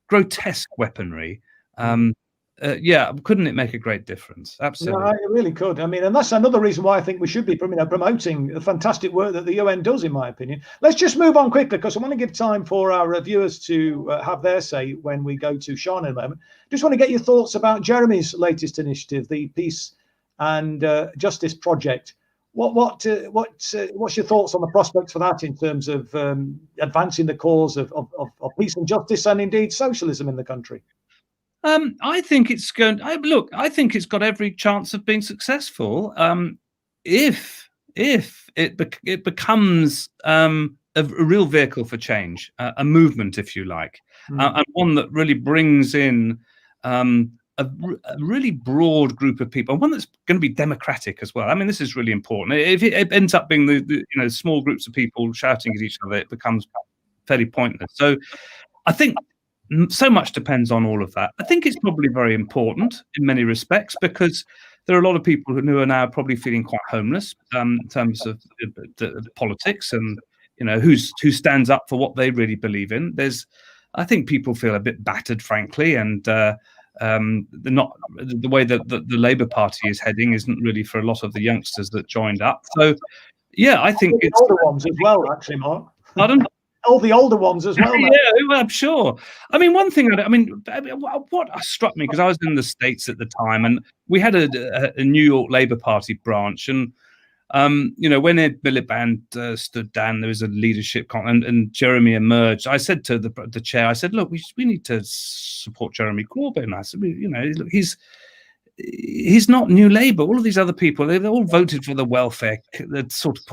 grotesque weaponry. Couldn't it make a great difference? Absolutely. No, it really could. I mean, and that's another reason why I think we should be promoting the fantastic work that the UN does, in my opinion. Let's just move on quickly, because I want to give time for our viewers to have their say when we go to Sean in a moment. Just want to get your thoughts about Jeremy's latest initiative, the Peace and Justice Project. What's your thoughts on the prospects for that in terms of advancing the cause of peace and justice, and indeed socialism in the country? I think it's I think it's got every chance of being successful if it becomes a real vehicle for change, a movement, if you like, and one that really brings in a really broad group of people, and one that's going to be democratic as well. I mean, this is really important. If it ends up being the small groups of people shouting at each other, it becomes fairly pointless. So I think so much depends on all of that. I think it's probably very important in many respects, because there are a lot of people who are now probably feeling quite homeless in terms of the politics, and who stands up for what they really believe in. I think people feel a bit battered, frankly, and the way that the Labour Party is heading isn't really for a lot of the youngsters that joined up. So, yeah, I think it's older ones as well, actually, Mark. Pardon? All the older ones as well. Yeah, I'm sure. I mean, one thing, what struck me, because I was in the States at the time, and we had a New York Labour Party branch, and when Ed Miliband stood down, there was a leadership and Jeremy emerged. I said to the chair, I said, look, we need to support Jeremy Corbyn. I said, look, he's not New Labour. All of these other people, they all voted for the welfare, that sort of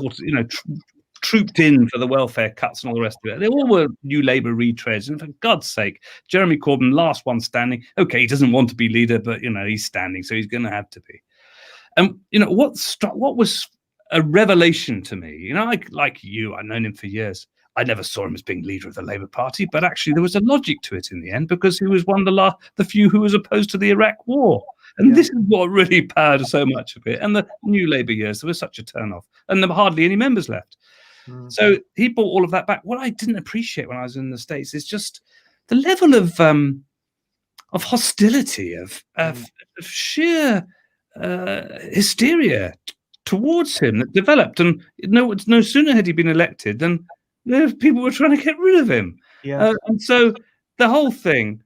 trooped in for the welfare cuts and all the rest of it. They all were New Labour retreads, and for God's sake, Jeremy Corbyn, last one standing. Okay, he doesn't want to be leader, but he's standing, so he's going to have to be. And what was a revelation to me, like you, I've known him for years. I never saw him as being leader of the Labour Party, but actually there was a logic to it in the end, because he was one of the few who was opposed to the Iraq War. And this is what really powered so much of it. And the New Labour years, there was such a turn-off, and there were hardly any members left. So he brought all of that back. What I didn't appreciate when I was in the States is just the level of hostility, of sheer hysteria towards him that developed, and no sooner had he been elected than people were trying to get rid of him. And so the whole thing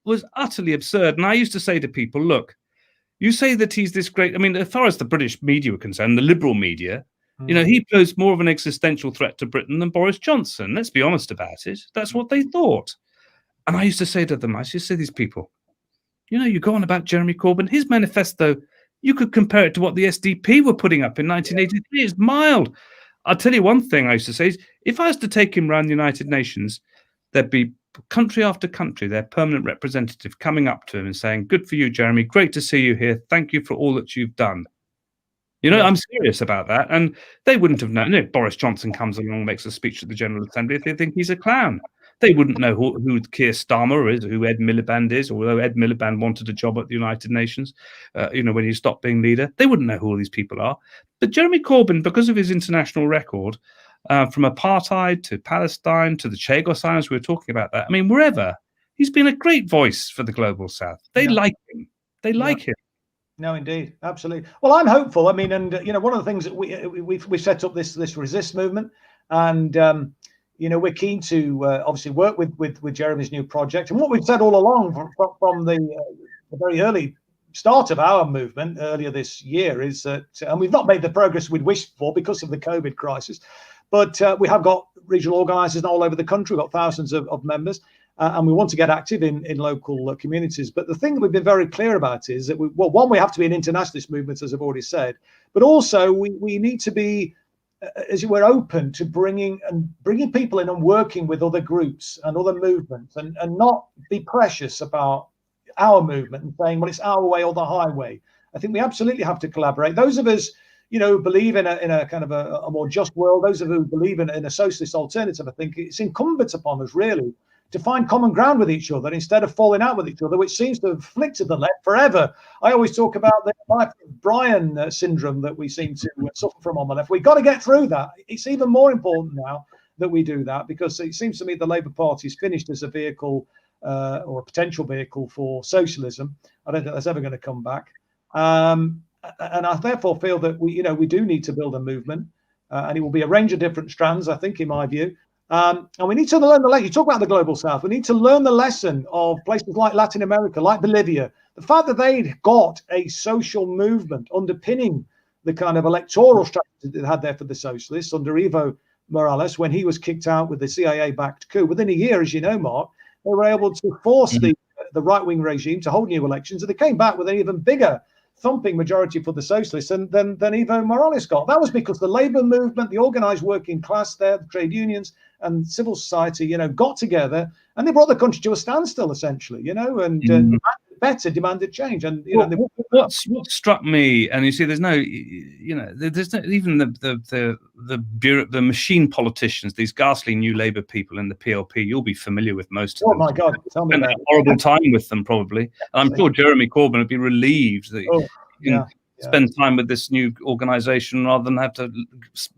was utterly absurd. And I used to say to people, look, you say that he's this great. I mean, as far as the British media were concerned, the liberal media, he posed more of an existential threat to Britain than Boris Johnson. Let's be honest about it. That's what they thought. And I used to say to them, I used to say to these people, you go on about Jeremy Corbyn, his manifesto, you could compare it to what the SDP were putting up in 1983. It's mild. I'll tell you one thing I used to say is, if I was to take him around the United Nations, there'd be country after country, their permanent representative coming up to him and saying, good for you, Jeremy. Great to see you here. Thank you for all that you've done. I'm serious about that. And they wouldn't have known. If Boris Johnson comes along and makes a speech at the General Assembly, they think he's a clown. They wouldn't know who Keir Starmer is, who Ed Miliband is, although Ed Miliband wanted a job at the United Nations, when he stopped being leader. They wouldn't know who all these people are. But Jeremy Corbyn, because of his international record, from apartheid to Palestine to the Chagos Islands, we were talking about that. I mean, wherever, he's been a great voice for the global South. They like him. They like him. No, indeed, absolutely. Well, I'm hopeful. I mean, and one of the things that we set up this resist movement, and we're keen to obviously work with Jeremy's new project. And what we've said all along from the very early start of our movement earlier this year is that, and we've not made the progress we'd wished for because of the COVID crisis, but we have got regional organisers all over the country. We've got thousands of members. And we want to get active in local communities. But the thing that we've been very clear about is that, we have to be an internationalist movement, as I've already said, but also we need to be, as we're open to bringing people in and working with other groups and other movements, and not be precious about our movement and saying, well, it's our way or the highway. I think we absolutely have to collaborate. Those of us, who believe in a kind of a more just world, those of us who believe in a socialist alternative, I think it's incumbent upon us really to find common ground with each other instead of falling out with each other, which seems to have afflicted the left forever. I always talk about the Brian syndrome that we seem to suffer from on the left. We've got to get through that. It's even more important now that we do that, because it seems to me the Labour Party is finished as a vehicle or a potential vehicle for socialism. I don't think that's ever going to come back. And I therefore feel that we do need to build a movement, and it will be a range of different strands, I think, in my view. And we need to learn the lesson. You talk about the global South. We need to learn the lesson of places like Latin America, like Bolivia. The fact that they'd got a social movement underpinning the kind of electoral strategy they had there for the socialists under Evo Morales, when he was kicked out with the CIA-backed coup. Within a year, as you know, Mark, they were able to force the right-wing regime to hold new elections, and they came back with an even bigger thumping majority for the socialists than Evo Morales got. That was because the labor movement, the organized working class there, the trade unions and civil society, got together, and they brought the country to a standstill, essentially, and demanded change. And what struck me, and you see, there's no even the machine politicians, these ghastly new Labour people in the PLP. You'll be familiar with most of them. Oh my God, tell me about it. Horrible time with them, probably. And I'm sure Jeremy Corbyn would be relieved that he can spend time with this new organisation rather than have to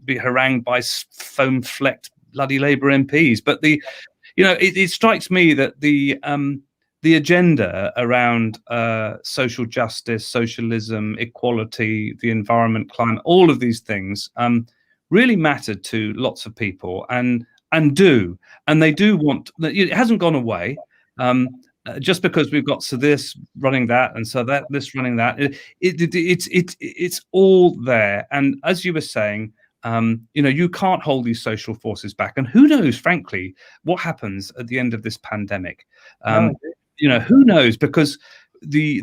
be harangued by foam-flecked bloody Labour MPs. But it strikes me that the agenda around social justice, socialism, equality, the environment, climate, all of these things really mattered to lots of people, and they do want. It hasn't gone away. Just because we've got this running that and so that this running that, it's all there. And as you were saying, you can't hold these social forces back. And who knows, frankly, what happens at the end of this pandemic? Who knows? Because the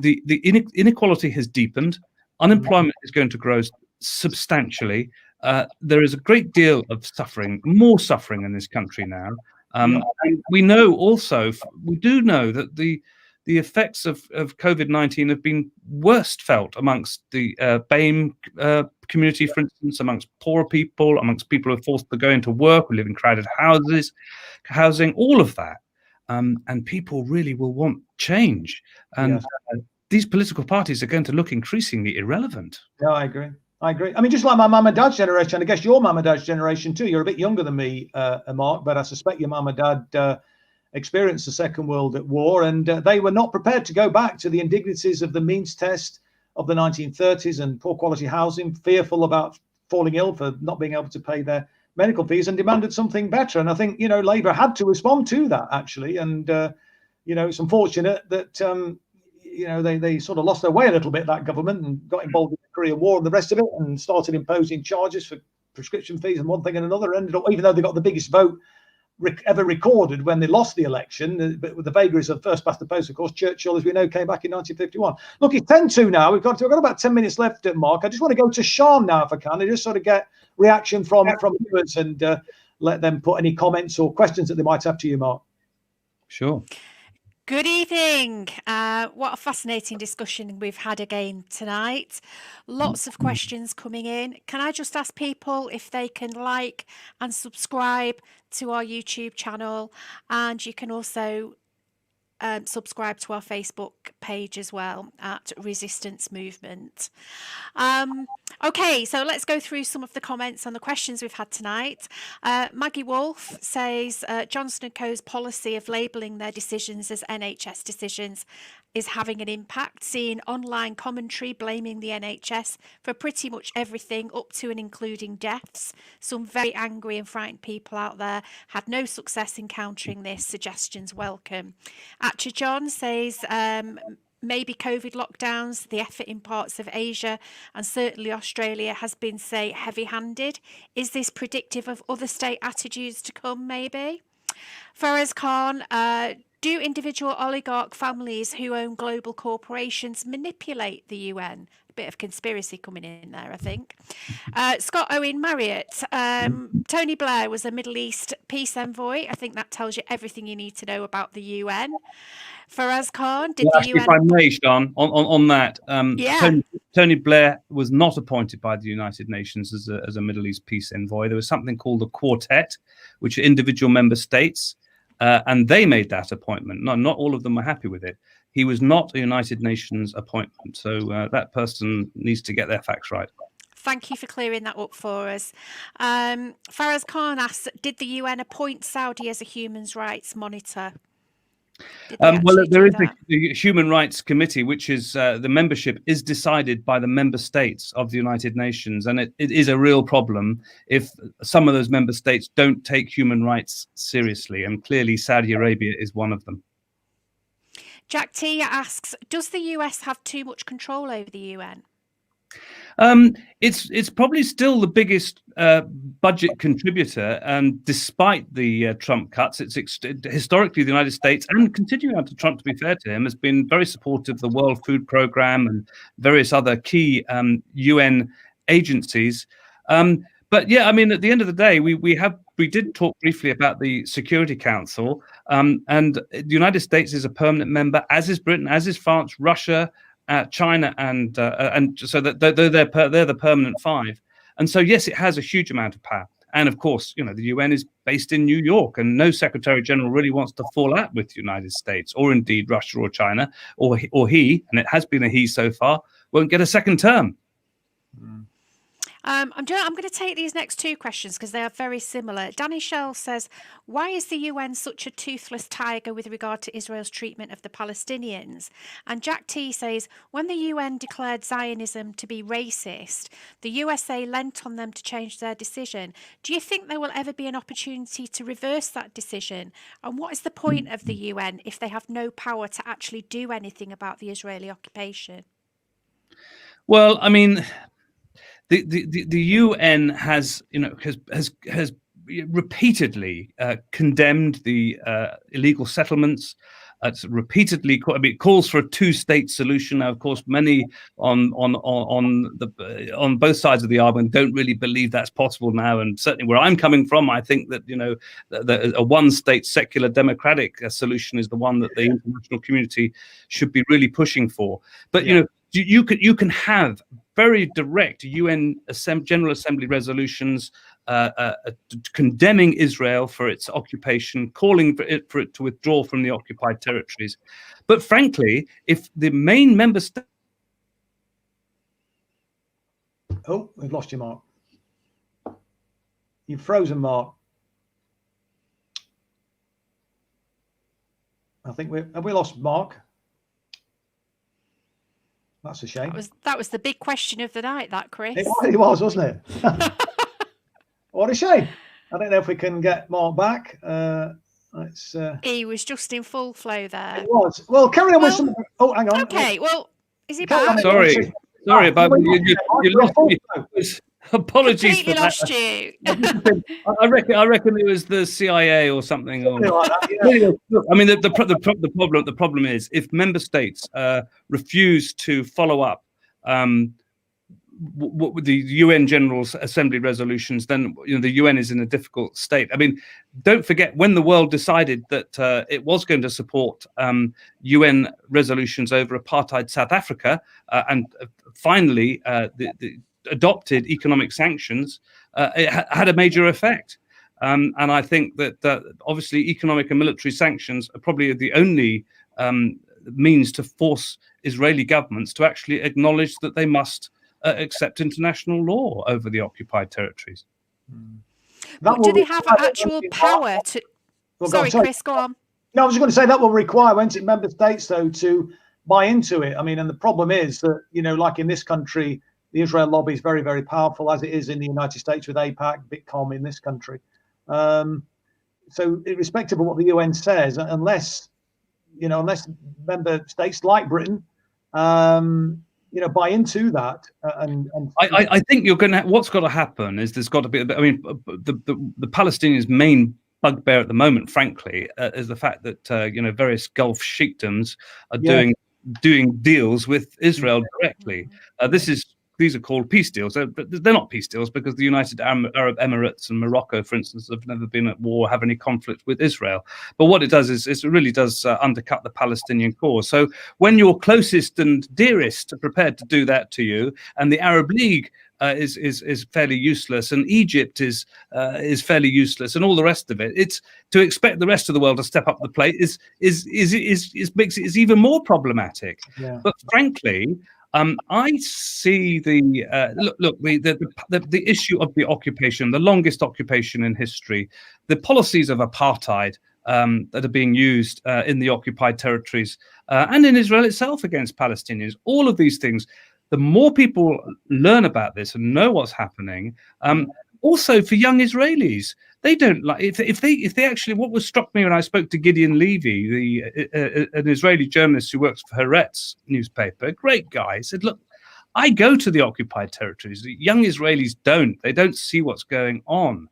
inequality has deepened. Unemployment is going to grow substantially. There is a great deal of suffering, more suffering in this country now. And we do know that the effects of COVID-19 have been worst felt amongst the BAME community, for instance, amongst poor people, amongst people who are forced to go into work, who live in crowded housing, all of that. And people really will want change. And these political parties are going to look increasingly irrelevant. Yeah, I agree. I mean, just like my mum and dad's generation, and I guess your mum and dad's generation too. You're a bit younger than me, Mark, but I suspect your mum and dad experienced the Second World War, and they were not prepared to go back to the indignities of the means test of the 1930s and poor quality housing, fearful about falling ill for not being able to pay their medical fees, and demanded something better. And I think, Labour had to respond to that, actually. And, it's unfortunate that, they sort of lost their way a little bit, that government, and got involved in the Korean War and the rest of it, and started imposing charges for prescription fees and one thing and another. Ended up, even though they got the biggest vote ever recorded when they lost the election, but with the vagaries of first past the post, of course, Churchill, as we know, came back in 1951. Look, it's 10-2 now. We've got about 10 minutes left, Mark. I just want to go to Sean now, if I can, and just sort of get reaction from viewers and let them put any comments or questions that they might have to you, Mark. Sure. Good evening. What a fascinating discussion we've had again tonight. Lots of questions coming in. Can I just ask people if they can like and subscribe to our YouTube channel, and you can also subscribe to our Facebook page as well at Resistance Movement. Okay, so let's go through some of the comments on the questions we've had tonight. Maggie Wolf says Johnson & Co.'s policy of labelling their decisions as NHS decisions is having an impact, seeing online commentary blaming the NHS for pretty much everything up to and including deaths. Some very angry and frightened people out there had no success in countering this. Suggestions welcome. Atcha John says maybe COVID lockdowns, the effort in parts of Asia and certainly Australia has been, say, heavy-handed. Is this predictive of other state attitudes to come, maybe? Faraz Khan, do individual oligarch families who own global corporations manipulate the UN? A bit of conspiracy coming in there, I think. Scott Owen Marriott, Tony Blair was a Middle East peace envoy. I think that tells you everything you need to know about the UN. Faraz Khan, did the UN... If I may, Sean, on that, yeah. Tony Blair was not appointed by the United Nations as a Middle East peace envoy. There was something called the Quartet, which are individual member states, and they made that appointment. Not all of them were happy with it. He was not a United Nations appointment, so that person needs to get their facts right. Thank you for clearing that up for us. Faraz Khan asks, did the UN appoint Saudi as a human rights monitor? Well, there is the Human Rights Committee, which is the membership is decided by the member states of the United Nations. And it is a real problem if some of those member states don't take human rights seriously. And clearly Saudi Arabia is one of them. Jack T asks, does the US have too much control over the UN? It's probably still the biggest budget contributor, and despite the Trump cuts, it's historically the United States, and continuing on to Trump, to be fair to him, has been very supportive of the World Food Programme and various other key UN agencies. But yeah, I mean, at the end of the day, we did talk briefly about the Security Council, and the United States is a permanent member, as is Britain, as is France, Russia, China, and so that they're the permanent five. And so, yes, it has a huge amount of power. And of course, the UN is based in New York, and no Secretary General really wants to fall out with the United States, or indeed Russia or China, or he, and it has been a he so far, won't get a second term. I'm going to take these next two questions because they are very similar. Danny Shell says, why is the UN such a toothless tiger with regard to Israel's treatment of the Palestinians? And Jack T says, when the UN declared Zionism to be racist, the USA lent on them to change their decision. Do you think there will ever be an opportunity to reverse that decision? And what is the point of the UN if they have no power to actually do anything about the Israeli occupation? Well, I mean, the UN has repeatedly condemned the illegal settlements. It's repeatedly, it calls for a two-state solution. Now, of course, many on both sides of the argument don't really believe that's possible now. And certainly, where I'm coming from, I think that a one-state secular democratic solution is the one that the international community should be really pushing for. But you can have very direct UN General Assembly resolutions condemning Israel for its occupation, calling for it to withdraw from the occupied territories. But frankly, if the main member state... Oh, we've lost you, Mark. You've frozen, Mark. I think have we lost Mark? That's a shame. That was the big question of the night, that, Chris. It was, wasn't it? What a shame. I don't know if we can get Mark back. He was just in full flow there. It was. Well, carry on with some. Oh, hang on. Okay, well, is he Carry back? on. Sorry about you lost me. Apologies for Completely that. lost you. I reckon it was the CIA or something. Something like that, yeah. I mean, the problem is if member states refuse to follow up with the UN General Assembly resolutions, then the UN is in a difficult state. I mean, don't forget when the world decided that it was going to support UN resolutions over apartheid South Africa, and finally the adopted economic sanctions, it had a major effect. And I think that obviously economic and military sanctions are probably the only means to force Israeli governments to actually acknowledge that they must accept international law over the occupied territories. But do they have actual power to... Sorry, Chris, go on. No, I was going to say that will require, won't it, member states, though, to buy into it. I mean, and the problem is that, like in this country, the Israel lobby is very, very powerful, as it is in the United States with AIPAC, Bitcom in this country. So irrespective of what the UN says, unless member states like Britain, buy into that. I think you're going to. What's got to happen is there's got to be. I mean, the Palestinians' main bugbear at the moment, frankly, is the fact that various Gulf sheikdoms are doing deals with Israel directly. These are called peace deals, but they're not peace deals because the United Arab Emirates and Morocco, for instance, have never been at war, have any conflict with Israel. But what it does is it really does undercut the Palestinian cause. So when your closest and dearest are prepared to do that to you, and the Arab League is fairly useless, and Egypt is fairly useless, and all the rest of it, it's to expect the rest of the world to step up the plate is makes it even more problematic. Yeah. But frankly, I see the issue of the occupation, the longest occupation in history, the policies of apartheid that are being used in the occupied territories and in Israel itself against Palestinians. All of these things, the more people learn about this and know what's happening, also for young Israelis, they don't like if they actually. What was struck me when I spoke to Gideon Levy, an Israeli journalist who works for Haaretz newspaper, a great guy, he said, "Look, I go to the occupied territories. Young Israelis don't. They don't see what's going on.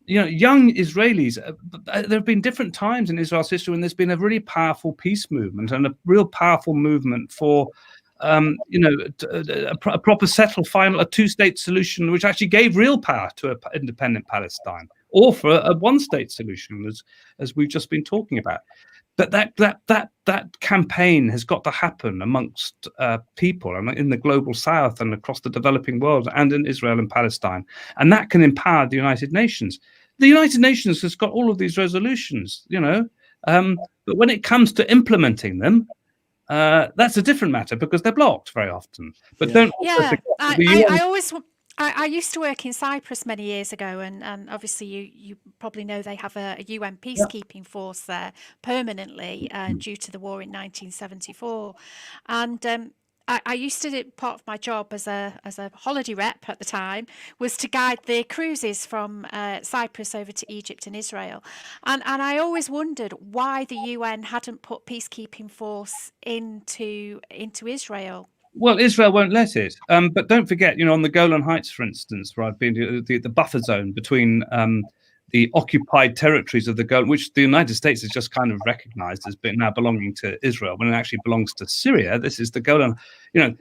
Young Israelis. There have been different times in Israel's history when there's been a really powerful peace movement and a real powerful movement for." A proper a two-state solution, which actually gave real power to an independent Palestine, or for a one-state solution, as we've just been talking about. But that campaign has got to happen amongst people and in the global South and across the developing world and in Israel and Palestine, and that can empower the United Nations. The United Nations has got all of these resolutions, but when it comes to implementing them. That's a different matter because they're blocked very often. But don't. Yeah, I used to work in Cyprus many years ago, and obviously you probably know they have a UN peacekeeping force there permanently due to the war in 1974, and I used to do part of my job as a holiday rep at the time was to guide the cruises from Cyprus over to Egypt and Israel, and I always wondered why the UN hadn't put peacekeeping force into Israel. Well, Israel won't let it. But don't forget, on the Golan Heights, for instance, where I've been to the buffer zone between the occupied territories of the Golan, which the United States has just kind of recognized as being now belonging to Israel, when it actually belongs to Syria. This is the Golan. The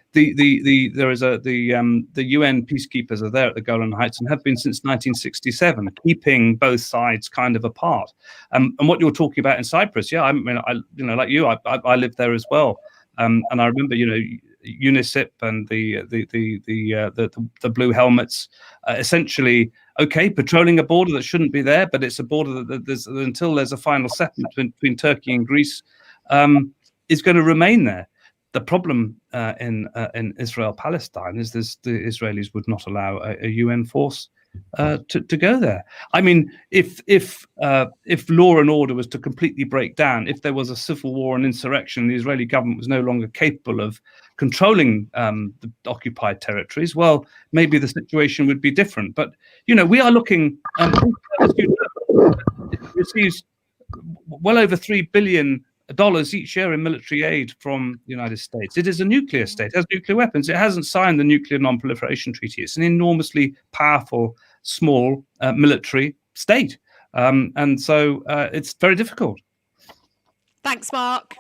UN peacekeepers are there at the Golan Heights and have been since 1967, keeping both sides kind of apart. And what you're talking about in Cyprus, I like you, I lived there as well, and I remember, UNICEF and the blue helmets, essentially, patrolling a border that shouldn't be there, but it's a border that until there's a final settlement between Turkey and Greece, is going to remain there. The problem in Israel-Palestine is the Israelis would not allow a UN force to go there. I mean, if law and order was to completely break down, if there was a civil war and insurrection, the Israeli government was no longer capable of controlling the occupied territories, well, maybe the situation would be different. But we are looking. It receives well over $3 billion each year in military aid from the United States. It is a nuclear state, it has nuclear weapons. It hasn't signed the Nuclear Non-Proliferation Treaty. It's an enormously powerful, small military state. And so it's very difficult. Thanks, Mark.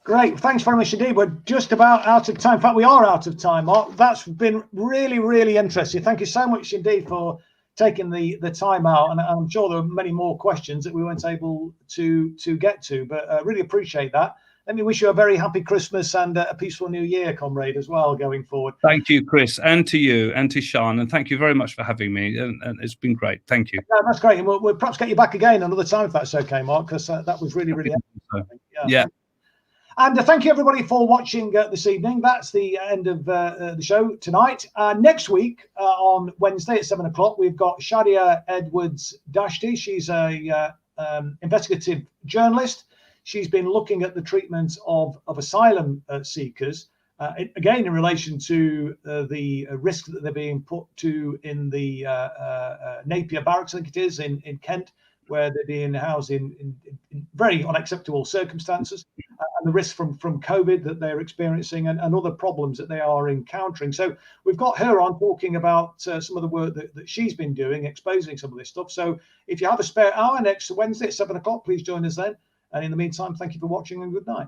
Great. Thanks very much indeed. We're just about out of time. In fact, we are out of time, Mark. That's been really, really interesting. Thank you so much indeed for taking the time out, and I'm sure there are many more questions that we weren't able to get to, but really appreciate that. Let me wish you a very happy Christmas and a peaceful New Year, comrade, as well, going forward. Thank you, Chris, and to you, and to Sean, and thank you very much for having me, and it's been great. Thank you. Yeah, that's great, and we'll perhaps get you back again another time if that's okay, Mark, because that was really, really interesting. Yeah. And thank you, everybody, for watching this evening. That's the end of the show tonight. Next week, on Wednesday at 7 o'clock, we've got Shadia Edwards-Dashti. She's a investigative journalist. She's been looking at the treatment of asylum seekers, again, in relation to the risk that they're being put to in the Napier barracks, I think it is, in Kent, where they're being housed in very unacceptable circumstances, and the risk from COVID that they're experiencing, and other problems that they are encountering. So we've got her on talking about some of the work that she's been doing, exposing some of this stuff. So if you have a spare hour next Wednesday at 7 o'clock, please join us then. And in the meantime, thank you for watching and good night.